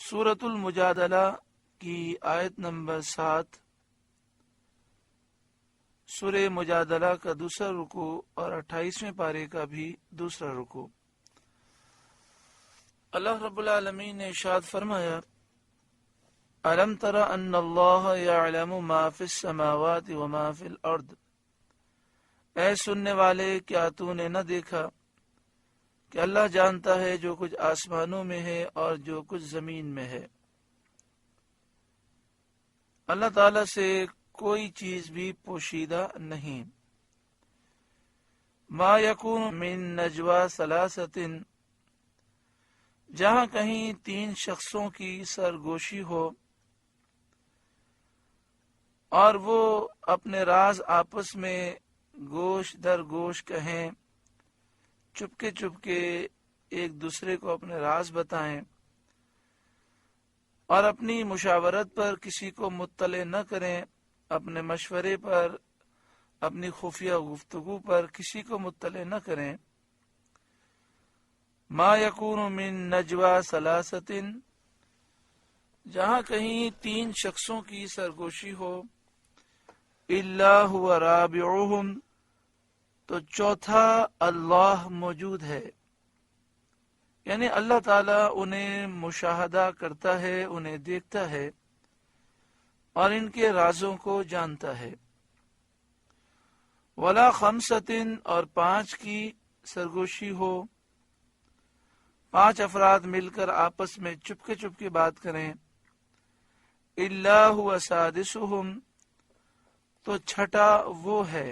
سورۃ المجادلہ کی آیت نمبر 7، سورہ مجادلہ کا دوسرا رکوع اور 28ویں پارے کا بھی دوسرا رکوع۔ اللہ رب العالمین نے ارشاد فرمایا: الم تر ان اللہ یعلم ما فی السماوات وما فی الارض، اے سننے والے کیا تو نے نہ دیکھا کہ اللہ جانتا ہے جو کچھ آسمانوں میں ہے اور جو کچھ زمین میں ہے۔ اللہ تعالی سے کوئی چیز بھی پوشیدہ نہیں۔ ما یکون من نجوا ثلاثۃ، جہاں کہیں 3 شخصوں کی سرگوشی ہو اور وہ اپنے راز آپس میں گوش در گوش کہیں، چپکے چپکے ایک دوسرے کو اپنے راز بتائیں اور اپنی مشاورت پر کسی کو مطلع نہ کریں، اپنے مشورے پر، اپنی خفیہ گفتگو پر کسی کو مطلع نہ کریں۔ ما یکون من نجوا ثلاثۃ، جہاں کہیں 3 شخصوں کی سرگوشی ہو، الا هو رابعهم، تو چوتھا اللہ موجود ہے، یعنی اللہ تعالیٰ انہیں مشاہدہ کرتا ہے، انہیں دیکھتا ہے اور ان کے رازوں کو جانتا ہے۔ ولا خمسۃ، اور 5 کی سرگوشی ہو، 5 افراد مل کر آپس میں چپکے چپکے بات کریں، الا هو سادسهم، تو چھٹا وہ ہے،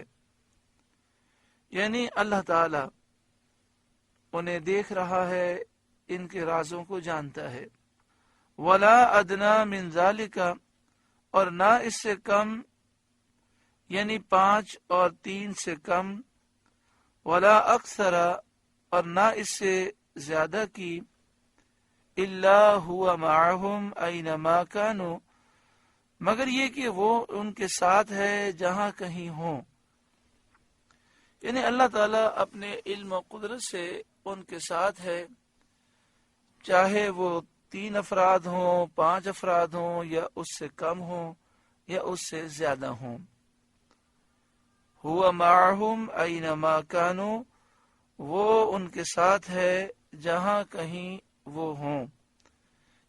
یعنی اللہ تعالی انہیں دیکھ رہا ہے، ان کے رازوں کو جانتا ہے۔ ولا ادنا من ذالک، اور نہ اس سے کم، یعنی 5 اور 3 سے کم، ولا اکثر، اور نہ اس سے زیادہ کی، الا هو معهم اینما کانوا، مگر یہ کہ وہ ان کے ساتھ ہے جہاں کہیں ہوں، یعنی اللہ تعالیٰ اپنے علم و قدرت سے ان کے ساتھ ہے، چاہے وہ 3 افراد ہوں، 5 افراد ہوں، یا اس سے کم ہوں یا اس سے زیادہ ہوں۔ هو معهم اینما کانوا، وہ ان کے ساتھ ہے جہاں کہیں وہ ہوں،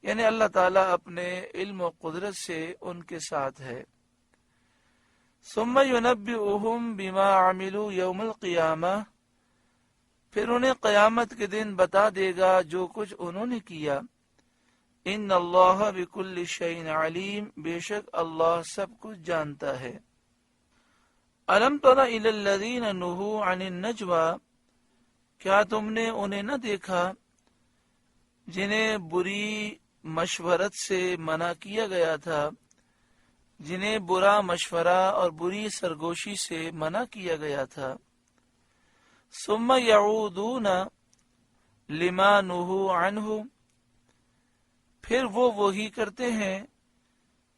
یعنی اللہ تعالیٰ اپنے علم و قدرت سے ان کے ساتھ ہے۔ ثم ینبئهم بما عملوا یوم القیامہ، پھر انہیں قیامت کے دن بتا دے گا جو کچھ انہوں نے کیا۔ ان اللہ بکل شیء علیم، بے شک اللہ سب کچھ جانتا ہے۔ الم تر الی الذین نہوا عن النجوى، کیا تم نے انہیں نہ دیکھا جنہیں بری مشورت سے منع کیا گیا تھا، جنہیں برا مشورہ اور بری سرگوشی سے منع کیا گیا تھا۔ ثم یعودون لما نہوا عنہ، پھر وہ وہی کرتے ہیں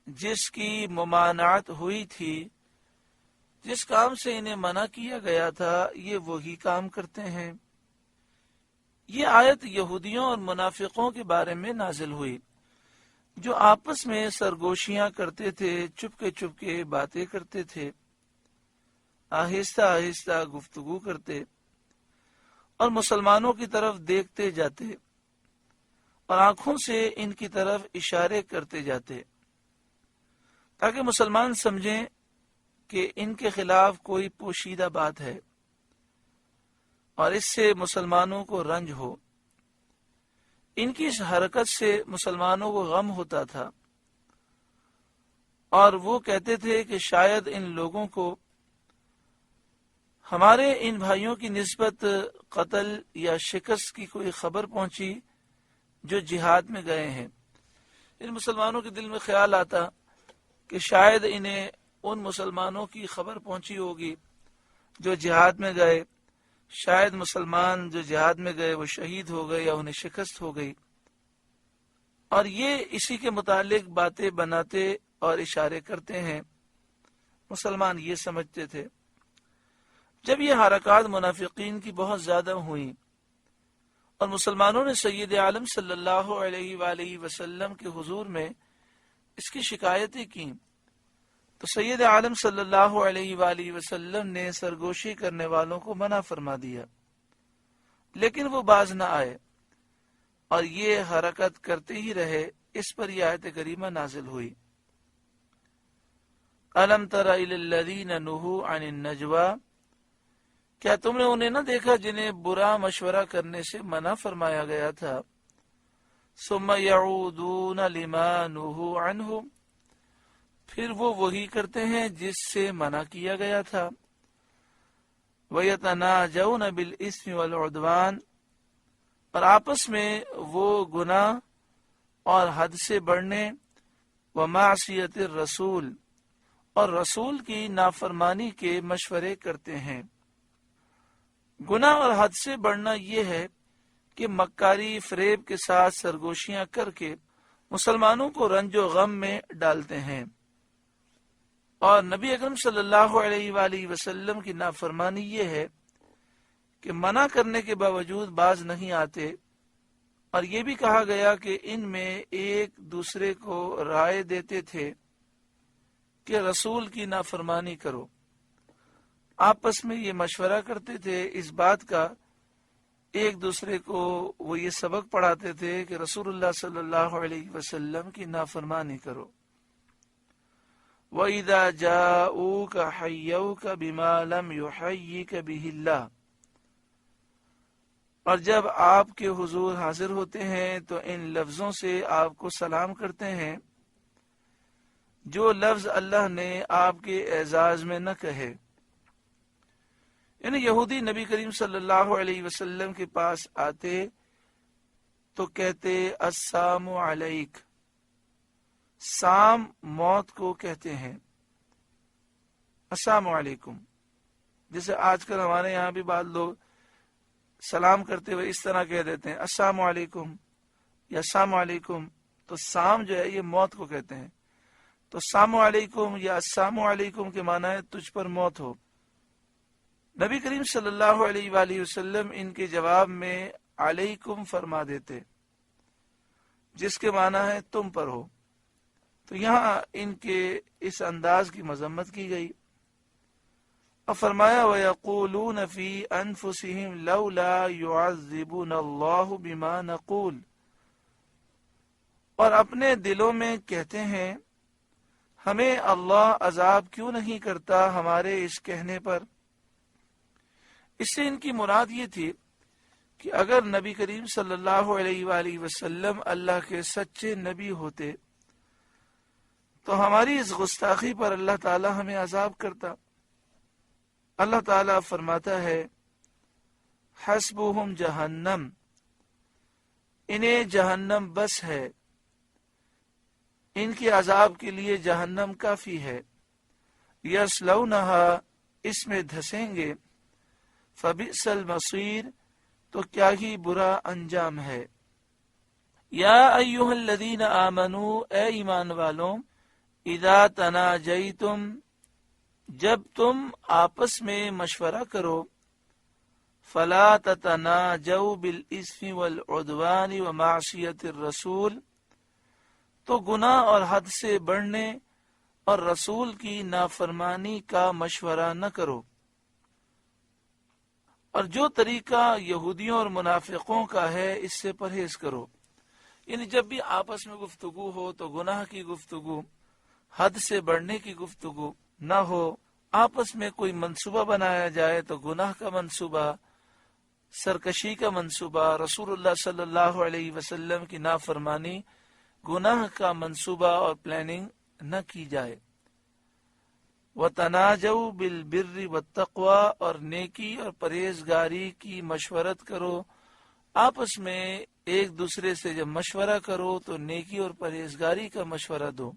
جس کی ممانعت ہوئی تھی، جس کام سے انہیں منع کیا گیا تھا یہ وہی کام کرتے ہیں۔ یہ آیت یہودیوں اور منافقوں کے بارے میں نازل ہوئی، جو آپس میں سرگوشیاں کرتے تھے، چپکے چپکے باتیں کرتے تھے، آہستہ آہستہ گفتگو کرتے اور مسلمانوں کی طرف دیکھتے جاتے اور آنکھوں سے ان کی طرف اشارے کرتے جاتے، تاکہ مسلمان سمجھیں کہ ان کے خلاف کوئی پوشیدہ بات ہے اور اس سے مسلمانوں کو رنج ہو۔ ان کی اس حرکت سے مسلمانوں کو غم ہوتا تھا اور وہ کہتے تھے کہ شاید ان لوگوں کو ہمارے ان بھائیوں کی نسبت قتل یا شکست کی کوئی خبر پہنچی جو جہاد میں گئے ہیں۔ ان مسلمانوں کے دل میں خیال آتا کہ شاید انہیں ان مسلمانوں کی خبر پہنچی ہوگی جو جہاد میں گئے، شاید مسلمان جو جہاد میں گئے وہ شہید ہو گئے یا انہیں شکست ہو گئی، اور یہ اسی کے متعلق باتیں بناتے اور اشارے کرتے ہیں۔ مسلمان یہ سمجھتے تھے۔ جب یہ حرکات منافقین کی بہت زیادہ ہوئیں اور مسلمانوں نے سید عالم صلی اللہ علیہ وآلہ وسلم کے حضور میں اس کی شکایتیں کی تو سید عالم صلی اللہ علیہ وآلہ وسلم نے سرگوشی کرنے والوں کو منع فرما دیا، لیکن وہ باز نہ آئے اور یہ حرکت کرتے ہی رہے۔ اس پر یہ آیت کریمہ نازل ہوئی، أَلَمْ تَرَ إِلَى الَّذِينَ نُهُوا عَنِ النَّجْوَى، کیا تم نے انہیں نہ دیکھا جنہیں برا مشورہ کرنے سے منع فرمایا گیا تھا؟ ثُمَّ يَعُودُونَ لِمَا نُهُوا عَنْهُ، پھر وہ وہی کرتے ہیں جس سے منع کیا گیا تھا۔ وَيَتَنَاجَوْنَ بِالْإِثْمِ وَالْعُدْوَانِ، اور آپس میں وہ گناہ اور حد سے بڑھنے، وَمَعْصِيَتِ الرَّسُولِ، اور رسول کی نافرمانی کے مشورے کرتے ہیں۔ گناہ اور حد سے بڑھنا یہ ہے کہ مکاری فریب کے ساتھ سرگوشیاں کر کے مسلمانوں کو رنج و غم میں ڈالتے ہیں، اور نبی اکرم صلی اللہ علیہ وآلہ وسلم کی نافرمانی یہ ہے کہ منع کرنے کے باوجود باز نہیں آتے، اور یہ بھی کہا گیا کہ ان میں ایک دوسرے کو رائے دیتے تھے کہ رسول کی نافرمانی کرو، آپس میں یہ مشورہ کرتے تھے اس بات کا، ایک دوسرے کو وہ یہ سبق پڑھاتے تھے کہ رسول اللہ صلی اللہ علیہ وسلم کی نافرمانی کرو۔ وَإِذَا جَاءُوكَ حَيَّوْكَ بِمَا لَمْ يُحَيِّكَ بِهِ اللَّهُ، اور جب آپ کے حضور حاضر ہوتے ہیں تو ان لفظوں سے آپ کو سلام کرتے ہیں جو لفظ اللہ نے آپ کے اعزاز میں نہ کہے۔ یعنی یہودی نبی کریم صلی اللہ علیہ وسلم کے پاس آتے تو کہتے السلام علیک، سام موت کو کہتے ہیں، السلام علیکم، جیسے آج کل ہمارے یہاں بھی بعض لوگ سلام کرتے ہوئے اس طرح کہہ دیتے ہیں السلام علیکم یا السلام علیکم، تو سام جو ہے یہ موت کو کہتے ہیں، تو السلام علیکم یا السلام علیکم کے معنی ہے تجھ پر موت ہو۔ نبی کریم صلی اللہ علیہ وآلہ وسلم ان کے جواب میں علیکم فرما دیتے، جس کے معنی ہے تم پر ہو، تو یہاں ان کے اس انداز کی مذمت کی گئی، اور فرمایا وَيَقُولُونَ فِي أَنفُسِهِمْ لَوْلَا يُعَذِّبُنَ اللَّهُ بِمَا نَقُولُ، اور اپنے دلوں میں کہتے ہیں ہمیں اللہ عذاب کیوں نہیں کرتا ہمارے اس کہنے پر۔ اس سے ان کی مراد یہ تھی کہ اگر نبی کریم صلی اللہ علیہ وآلہ وسلم اللہ کے سچے نبی ہوتے تو ہماری اس گستاخی پر اللہ تعالی ہمیں عذاب کرتا۔ اللہ تعالیٰ فرماتا ہے حسبہم جہنم، انہیں جہنم بس ہے، ان کے عذاب کے لیے جہنم کافی ہے، یصلونہا، اس میں دھسیں گے، فبئس المصیر، تو کیا ہی برا انجام ہے۔ یا ایہا الذین آمنوا، اے ایمان والوں، اذا تناجیتم، جب تم آپس میں مشورہ کرو، فلا تتناجوا بالاسم والعدوان ومعصیت الرسول، تو گناہ اور حد سے بڑھنے اور رسول کی نافرمانی کا مشورہ نہ کرو۔ اور جو طریقہ یہودیوں اور منافقوں کا ہے اس سے پرہیز کرو، یعنی جب بھی آپس میں گفتگو ہو تو گناہ کی گفتگو، حد سے بڑھنے کی گفتگو نہ ہو، آپس میں کوئی منصوبہ بنایا جائے تو گناہ کا منصوبہ، سرکشی کا منصوبہ، رسول اللہ صلی اللہ علیہ وسلم کی نافرمانی، گناہ کا منصوبہ اور پلاننگ نہ کی جائے۔ وَتَنَاجَوْا بِالْبِرِّ وَالتَّقْوَى، اور نیکی اور پرہیزگاری کی مشورت کرو، آپس میں ایک دوسرے سے جب مشورہ کرو تو نیکی اور پرہیزگاری کا مشورہ دو۔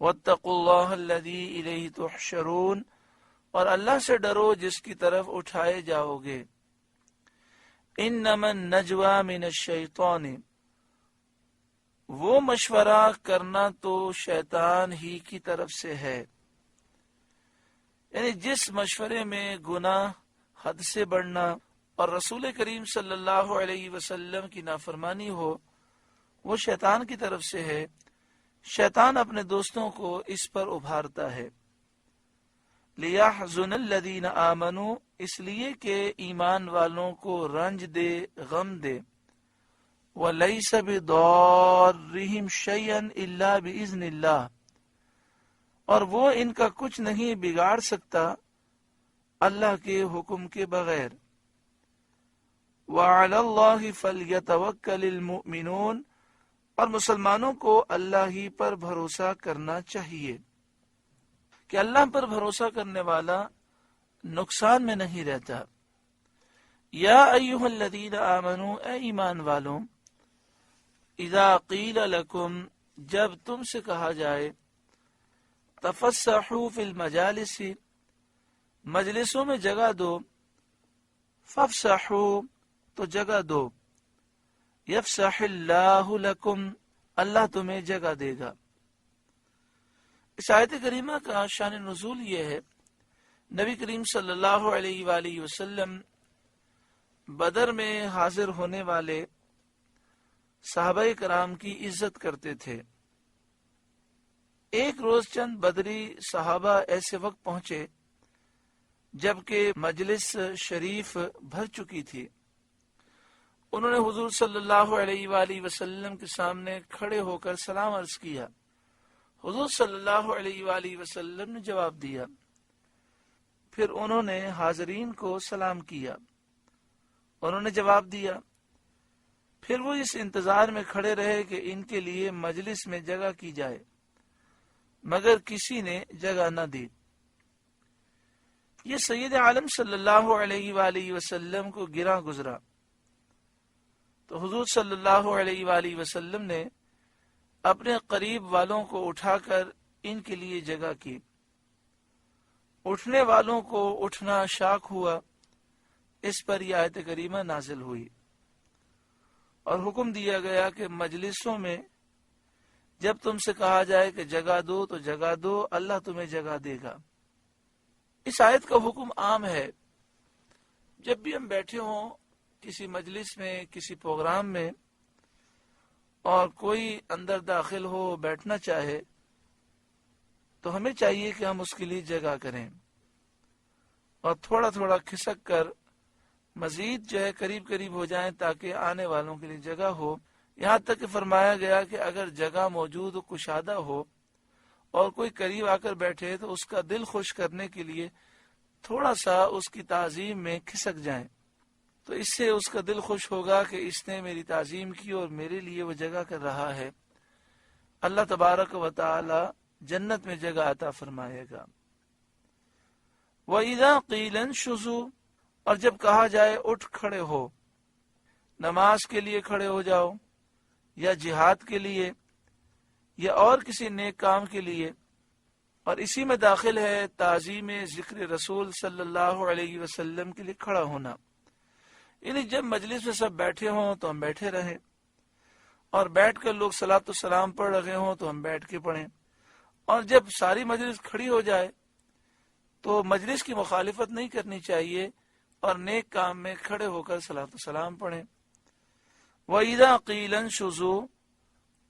وَاتَّقُوا اللَّهَ الَّذِي إِلَيْهِ تُحْشَرُونَ، اور اللہ سے ڈرو جس کی طرف اٹھائے جاؤ گے۔ إِنَّمَا النَّجْوَى مِنَ الشَّيْطَانِ، وہ مشورہ کرنا تو شیطان ہی کی طرف سے ہے، یعنی جس مشورے میں گناہ، حد سے بڑھنا اور رسول کریم صلی اللہ علیہ وسلم کی نافرمانی ہو وہ شیطان کی طرف سے ہے۔ شیطان اپنے دوستوں کو اس پر ابھارتا ہے۔ لِيَحْزُنَ الَّذِينَ آمَنُوا، اس لیے کہ ایمان والوں کو رنج دے، غم دے۔ وَلَيْسَ بِضَارِّهِمْ شَيْئًا إِلَّا بِإِذْنِ اللَّهِ، اور وہ ان کا کچھ نہیں بگاڑ سکتا اللہ کے حکم کے بغیر۔ وَعَلَى اللَّهِ فَلْيَتَوَكَّلِ الْمُؤْمِنُونَ، اور مسلمانوں کو اللہ ہی پر بھروسہ کرنا چاہیے کہ اللہ پر بھروسہ کرنے والا نقصان میں نہیں رہتا۔ یا ایھا الذین آمنوا، اے ایمان والوں، اذا قیل لکم، جب تم سے کہا جائے، تفسحوا فی المجالس، مجلسوں میں جگہ دو، فافسحوا، تو جگہ دو، یفسح اللہ لکم، اللہ تمہیں جگہ دے گا۔ اس آیت کریمہ کا شان نزول یہ ہے، نبی کریم صلی اللہ علیہ وآلہ وسلم بدر میں حاضر ہونے والے صحابہ کرام کی عزت کرتے تھے۔ ایک روز چند بدری صحابہ ایسے وقت پہنچے جبکہ مجلس شریف بھر چکی تھی۔ انہوں نے حضور صلی اللہ علیہ وآلہ وسلم کے سامنے کھڑے ہو کر سلام عرض کیا۔ حضور صلی اللہ علیہ وآلہ وسلم نے جواب دیا، پھر انہوں نے حاضرین کو سلام کیا، انہوں نے جواب دیا، پھر وہ اس انتظار میں کھڑے رہے کہ ان کے لیے مجلس میں جگہ کی جائے، مگر کسی نے جگہ نہ دی۔ یہ سید عالم صلی اللہ علیہ وآلہ وسلم کو گراں گزرا، تو حضور صلی اللہ علیہ وآلہ وسلم نے اپنے قریب والوں کو اٹھا کر ان کے لیے جگہ کی۔ اٹھنے والوں کو اٹھنا شاک ہوا، اس پر یہ آیت کریمہ نازل ہوئی اور حکم دیا گیا کہ مجلسوں میں جب تم سے کہا جائے کہ جگہ دو تو جگہ دو، اللہ تمہیں جگہ دے گا۔ اس آیت کا حکم عام ہے، جب بھی ہم بیٹھے ہوں کسی مجلس میں، کسی پروگرام میں، اور کوئی اندر داخل ہو بیٹھنا چاہے تو ہمیں چاہیے کہ ہم اس کے لیے جگہ کریں اور تھوڑا تھوڑا کھسک کر مزید قریب قریب ہو جائیں تاکہ آنے والوں کے لیے جگہ ہو۔ یہاں تک کہ فرمایا گیا کہ اگر جگہ موجود کشادہ ہو اور کوئی قریب آ کر بیٹھے تو اس کا دل خوش کرنے کے لیے تھوڑا سا اس کی تعظیم میں کھسک جائیں، تو اس سے اس کا دل خوش ہوگا کہ اس نے میری تعظیم کی اور میرے لیے وہ جگہ کر رہا ہے۔ اللہ تبارک و تعالی جنت میں جگہ عطا فرمائے گا۔ وَإِذَا قِيلَ انشُزُوا، اور جب کہا جائے اٹھ کھڑے ہو، نماز کے لیے کھڑے ہو جاؤ، یا جہاد کے لیے، یا اور کسی نیک کام کے لیے، اور اسی میں داخل ہے تعظیم ذکر رسول صلی اللہ علیہ وسلم کے لیے کھڑا ہونا۔ یعنی جب مجلس میں سب بیٹھے ہوں تو ہم بیٹھے رہیں، اور بیٹھ کر لوگ صلاۃ و سلام پڑھ رہے ہوں تو ہم بیٹھ کے پڑھیں، اور جب ساری مجلس کھڑی ہو جائے تو مجلس کی مخالفت نہیں کرنی چاہیے اور نیک کام میں کھڑے ہو کر صلاۃ و سلام پڑھیں۔ وَإِذَا قِيلَ انشُزُوا،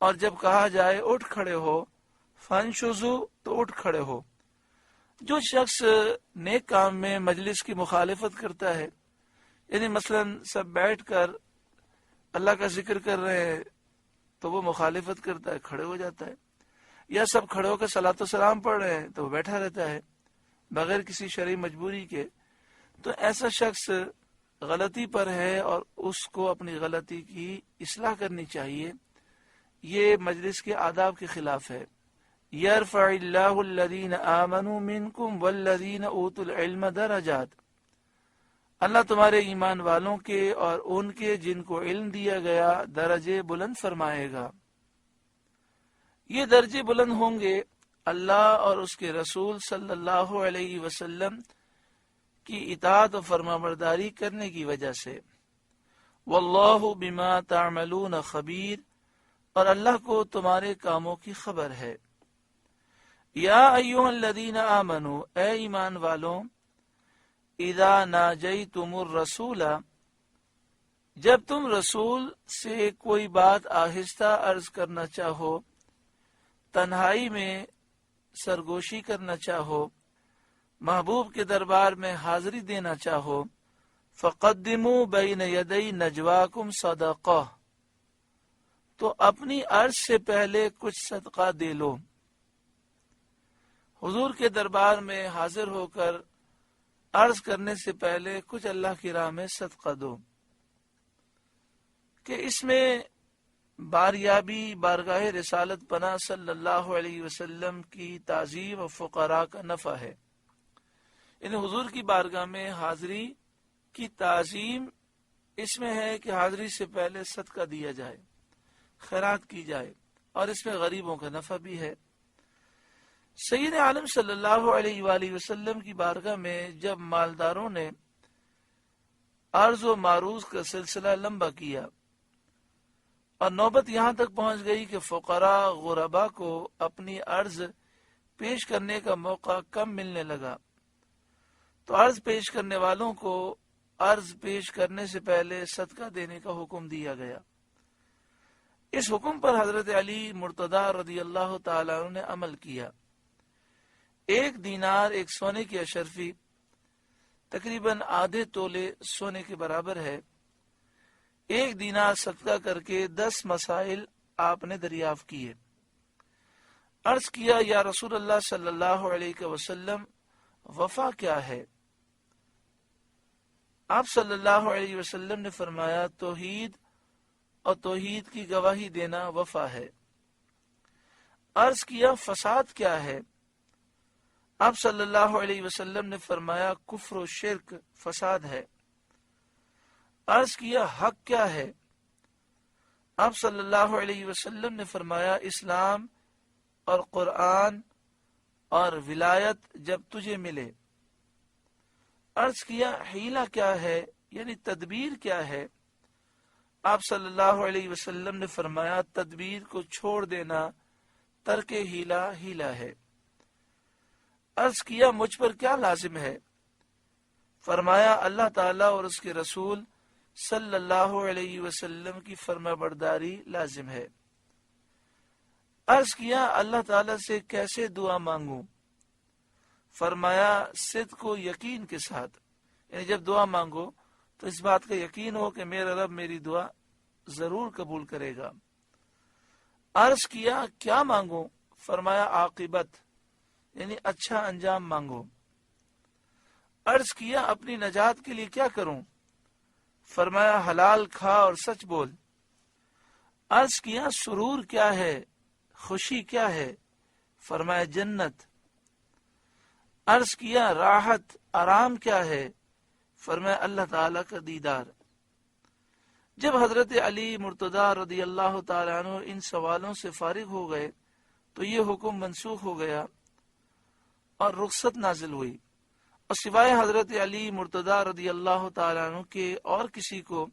اور جب کہا جائے اٹھ کھڑے ہو، فَانشُزُوا، تو اٹھ کھڑے ہو۔ جو شخص نیک کام میں مجلس کی مخالفت کرتا ہے، یعنی مثلا سب بیٹھ کر اللہ کا ذکر کر رہے ہیں تو وہ مخالفت کرتا ہے، کھڑے ہو جاتا ہے، یا سب کھڑے ہو کر صلاۃ و سلام پڑھ رہے ہیں تو وہ بیٹھا رہتا ہے بغیر کسی شرعی مجبوری کے، تو ایسا شخص غلطی پر ہے اور اس کو اپنی غلطی کی اصلاح کرنی چاہیے۔ یہ مجلس کے آداب کے خلاف ہے۔ یرفع اللہ الذین آمنوا منکم والذین اوتوا العلم درجات، اللہ تمہارے ایمان والوں کے اور ان کے جن کو علم دیا گیا درجے بلند فرمائے گا۔ یہ درجے بلند ہوں گے اللہ اور اس کے رسول صلی اللہ علیہ وسلم کی اطاعت و فرمانبرداری کرنے کی وجہ سے۔ واللہ بما تعملون خبیر، اور اللہ کو تمہارے کاموں کی خبر ہے۔ یا ایھا الذین آمنوا، اے ایمان والوں، اذا ناجیتم الرسول، جب تم رسول سے کوئی بات آہستہ عرض کرنا چاہو، تنہائی میں سرگوشی کرنا چاہو، محبوب کے دربار میں حاضری دینا چاہو، فقدموا بین یدی نجواکم صدقہ، تو اپنی عرض سے پہلے کچھ صدقہ دے لو۔ حضور کے دربار میں حاضر ہو کر عرض کرنے سے پہلے کچھ اللہ کی راہ میں صدقہ دو، کہ اس میں باریابی بارگاہ رسالت پناہ صلی اللہ علیہ وسلم کی تعظیم و فقراء کا نفع ہے۔ یعنی حضور کی بارگاہ میں حاضری کی تعظیم اس میں ہے کہ حاضری سے پہلے صدقہ دیا جائے، خیرات کی جائے، اور اس میں غریبوں کا نفع بھی ہے۔ سید عالم صلی اللہ علیہ وآلہ وسلم کی بارگاہ میں جب مالداروں نے عرض و معروض کا سلسلہ لمبا کیا اور نوبت یہاں تک پہنچ گئی کہ فقراء غرباء کو اپنی عرض پیش کرنے کا موقع کم ملنے لگا، تو عرض پیش کرنے والوں کو عرض پیش کرنے سے پہلے صدقہ دینے کا حکم دیا گیا۔ اس حکم پر حضرت علی مرتضی رضی اللہ تعالیٰ عنہ نے عمل کیا۔ 1 دینار 1 سونے کی اشرفی تقریباً آدھے تولے سونے کے برابر ہے۔ 1 دینار صدقہ کر کے 10 مسائل آپ نے دریافت کیے۔ عرض کیا، یا رسول اللہ صلی اللہ علیہ وسلم، وفا کیا ہے؟ آپ صلی اللہ علیہ وسلم نے فرمایا، توحید اور توحید کی گواہی دینا وفا ہے۔ عرض کیا، فساد کیا ہے؟ آپ صلی اللہ علیہ وسلم نے فرمایا، کفر و شرک فساد ہے۔ عرض کیا، حق کیا ہے؟ آپ صلی اللہ علیہ وسلم نے فرمایا، اسلام اور قرآن اور ولایت جب تجھے ملے۔ عرض کیا، حیلہ کیا ہے، یعنی تدبیر کیا ہے؟ آپ صلی اللہ علیہ وسلم نے فرمایا، تدبیر کو چھوڑ دینا ترک حیلہ حیلہ ہے۔ عرض کیا، مجھ پر کیا لازم ہے؟ فرمایا، اللہ تعالیٰ اور اس کے رسول صلی اللہ علیہ وسلم کی فرما برداری لازم ہے۔ عرض کیا، اللہ تعالیٰ سے کیسے دعا مانگوں؟ فرمایا، صدق و یقین کے ساتھ، یعنی جب دعا مانگو تو اس بات کا یقین ہو کہ میرا رب میری دعا ضرور قبول کرے گا۔ عرض کیا، کیا مانگو؟ فرمایا، عاقبت، یعنی اچھا انجام مانگو۔ عرض کیا، اپنی نجات کے لیے کیا کروں؟ فرمایا، حلال کھا اور سچ بول۔ عرض کیا، سرور کیا ہے، خوشی کیا ہے؟ فرمایا، جنت۔ عرض کیا، راحت آرام کیا ہے؟ فرمایا، اللہ تعالیٰ کا دیدار۔ جب حضرت علی مرتضی رضی اللہ تعالیٰ عنہ ان سوالوں سے فارغ ہو گئے تو یہ حکم منسوخ ہو گیا اور رخصت نازل ہوئی، اور سوائے حضرت علی مرتضی رضی اللہ تعالیٰ عنہ کے اور کسی کو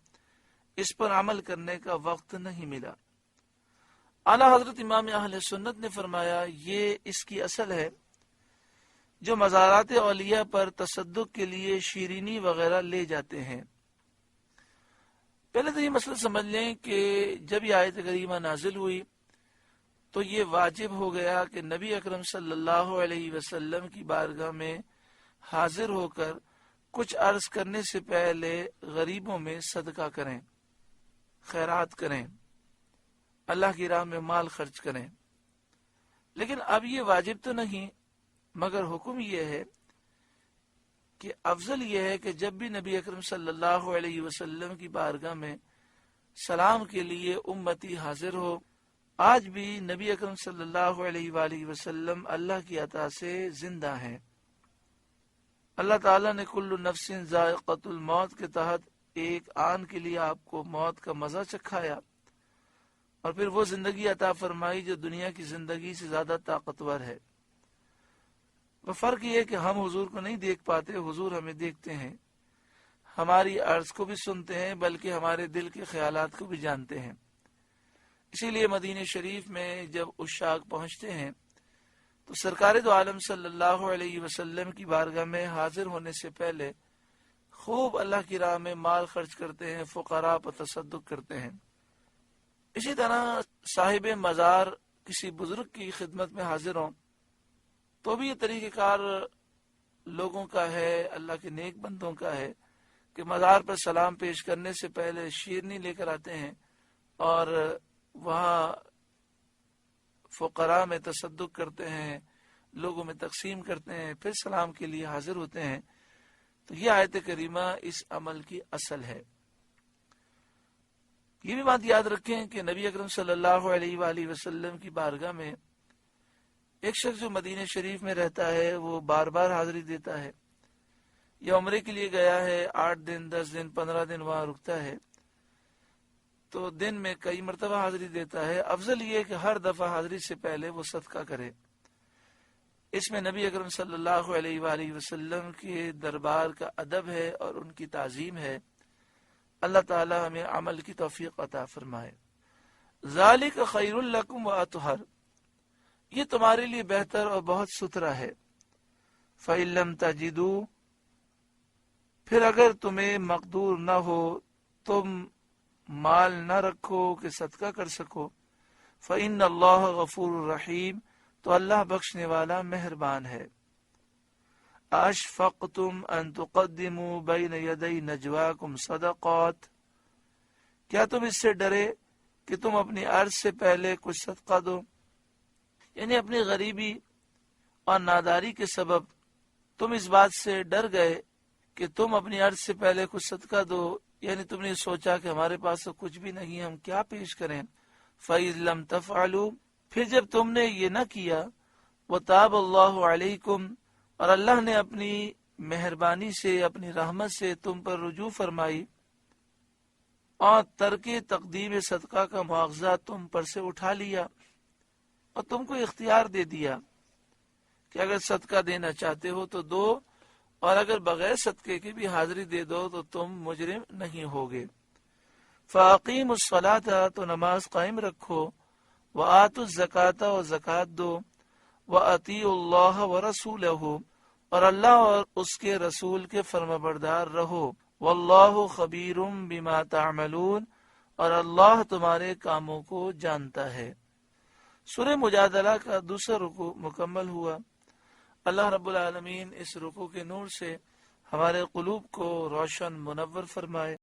اس پر عمل کرنے کا وقت نہیں ملا۔ اعلیٰ حضرت امام اہل سنت نے فرمایا، یہ اس کی اصل ہے جو مزارات اولیاء پر تصدق کے لیے شیرینی وغیرہ لے جاتے ہیں۔ پہلے تو یہ مسئلہ سمجھ لیں کہ جب یہ آیت کریمہ نازل ہوئی تو یہ واجب ہو گیا کہ نبی اکرم صلی اللہ علیہ وسلم کی بارگاہ میں حاضر ہو کر کچھ عرض کرنے سے پہلے غریبوں میں صدقہ کریں، خیرات کریں، اللہ کی راہ میں مال خرچ کریں۔ لیکن اب یہ واجب تو نہیں، مگر حکم یہ ہے کہ افضل یہ ہے کہ جب بھی نبی اکرم صلی اللہ علیہ وسلم کی بارگاہ میں سلام کے لیے امتی حاضر ہو۔ آج بھی نبی اکرم صلی اللہ علیہ وآلہ وسلم اللہ کی عطا سے زندہ ہیں۔ اللہ تعالیٰ نے کل نفس ذائقۃ الموت کے تحت ایک آن کے لیے آپ کو موت کا مزہ چکھایا اور پھر وہ زندگی عطا فرمائی جو دنیا کی زندگی سے زیادہ طاقتور ہے۔ وہ فرق یہ ہے کہ ہم حضور کو نہیں دیکھ پاتے، حضور ہمیں دیکھتے ہیں، ہماری عرض کو بھی سنتے ہیں، بلکہ ہمارے دل کے خیالات کو بھی جانتے ہیں۔ اسی لیے مدینہ شریف میں جب عشاق پہنچتے ہیں تو سرکار دو عالم صلی اللہ علیہ وسلم کی بارگاہ میں حاضر ہونے سے پہلے خوب اللہ کی راہ میں مال خرچ کرتے ہیں، فقراء پر تصدق کرتے ہیں۔ اسی طرح صاحب مزار کسی بزرگ کی خدمت میں حاضر ہوں تو بھی یہ طریقہ کار لوگوں کا ہے، اللہ کے نیک بندوں کا ہے کہ مزار پر سلام پیش کرنے سے پہلے شیرنی لے کر آتے ہیں اور وہاں فقراء میں تصدق کرتے ہیں، لوگوں میں تقسیم کرتے ہیں، پھر سلام کے لیے حاضر ہوتے ہیں۔ تو یہ آیت کریمہ اس عمل کی اصل ہے۔ یہ بھی بات یاد رکھیں کہ نبی اکرم صلی اللہ علیہ وآلہ وسلم کی بارگاہ میں ایک شخص جو مدینہ شریف میں رہتا ہے وہ بار بار حاضری دیتا ہے، یا عمرے کے لیے گیا ہے، 8 دن 10 دن 15 دن وہاں رکتا ہے، تو دن میں کئی مرتبہ حاضری دیتا ہے۔ افضل یہ کہ ہر دفعہ حاضری سے پہلے وہ صدقہ کرے۔ اس میں نبی اکرم صلی اللہ علیہ وآلہ وسلم کے دربار کا ادب ہے اور ان کی تعظیم ہے۔ اللہ تعالی ہمیں عمل کی توفیق عطا فرمائے۔ ذالک خیر لکم واطہر، یہ تمہارے لیے بہتر اور بہت ستھرا ہے۔ فإن لم تجدوا، پھر اگر تمہیں مقدور نہ ہو، تم مال نہ رکھو کہ صدقہ کر سکو، فإن اللہ غفور رحیم، تو اللہ بخشنے والا مہربان ہے۔ اشفقتم ان تقدموا بین یدی نجواکم صدقات، کیا تم اس سے ڈرے کہ تم اپنی عرض سے پہلے کچھ صدقہ دو؟ یعنی اپنی غریبی اور ناداری کے سبب تم اس بات سے ڈر گئے کہ تم اپنی عرض سے پہلے کچھ صدقہ دو، یعنی تم نے سوچا کہ ہمارے پاس تو کچھ بھی نہیں، ہم کیا پیش کریں۔ فَإِذْ لَمْ تَفْعَلُوا، پھر جب تم نے یہ نہ کیا، وَتَابَ اللَّهُ عَلَيْكُمْ، اور اللہ نے اپنی مہربانی سے، اپنی رحمت سے تم پر رجوع فرمائی اور ترک تقدیم صدقہ کا مواخذہ تم پر سے اٹھا لیا اور تم کو اختیار دے دیا کہ اگر صدقہ دینا چاہتے ہو تو دو، اور اگر بغیر صدقے کی بھی حاضری دے دو تو تم مجرم نہیں ہوگے۔ فَأَقِيمُوا الصَّلَاةَ، تو نماز قائم رکھو، وَآتُوا الزَّكَاةَ، اور زکوٰۃ دو، وَأَطِيعُوا اللَّهَ وَرَسُولَهُ، اور اللہ اور اس کے رسول کے فرمانبردار رہو، وَاللَّهُ خَبِيرٌ بِمَا تَعْمَلُونَ، اور اللہ تمہارے کاموں کو جانتا ہے۔ سورہ مجادلہ کا دوسرا رکوع مکمل ہوا۔ اللہ رب العالمین اس رکوع کے نور سے ہمارے قلوب کو روشن منور فرمائے۔